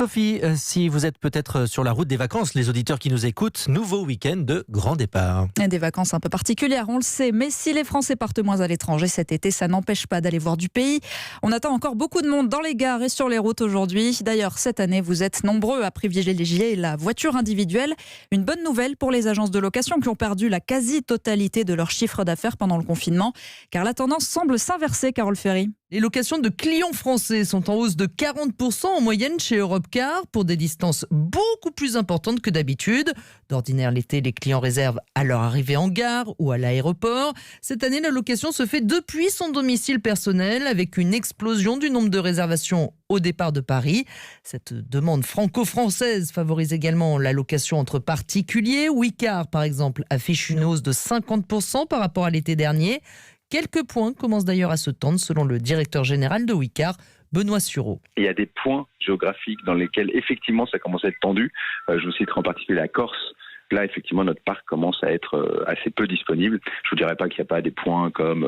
Sophie, si vous êtes peut-être sur la route des vacances, les auditeurs qui nous écoutent, nouveau week-end de grand départ. Des vacances un peu particulières, on le sait, mais si les Français partent moins à l'étranger cet été, ça n'empêche pas d'aller voir du pays. On attend encore beaucoup de monde dans les gares et sur les routes aujourd'hui. D'ailleurs, cette année, vous êtes nombreux à privilégier la voiture individuelle. Une bonne nouvelle pour les agences de location qui ont perdu la quasi-totalité de leur chiffre d'affaires pendant le confinement, car la tendance semble s'inverser, Carole Ferry. Les locations de clients français sont en hausse de 40% en moyenne chez Europcar pour des distances beaucoup plus importantes que d'habitude. D'ordinaire, l'été, les clients réservent à leur arrivée en gare ou à l'aéroport. Cette année, la location se fait depuis son domicile personnel avec une explosion du nombre de réservations au départ de Paris. Cette demande franco-française favorise également la location entre particuliers. Wicar, par exemple, affiche une hausse de 50% par rapport à l'été dernier. Quelques points commencent d'ailleurs à se tendre selon le directeur général de Wicar, Benoît Sureau. Il y a des points géographiques dans lesquels effectivement ça commence à être tendu. Je vous citerai en particulier la Corse. Là, effectivement, notre parc commence à être assez peu disponible. Je vous dirais pas qu'il n'y a pas des points comme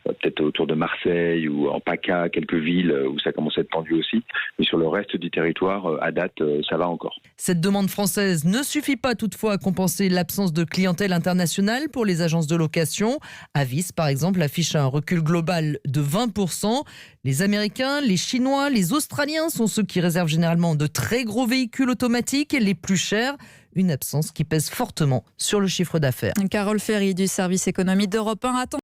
peut-être autour de Marseille ou en PACA, quelques villes où ça commence à être tendu aussi. Mais sur le reste du territoire, à date, ça va encore. Cette demande française ne suffit pas toutefois à compenser l'absence de clientèle internationale pour les agences de location. Avis, par exemple, affiche un recul global de 20%. Les Américains, les Chinois, les Australiens sont ceux qui réservent généralement de très gros véhicules automatiques et les plus chers. Une absence qui pèse fortement sur le chiffre d'affaires. Carole Ferry du service économie d'Europe 1 attend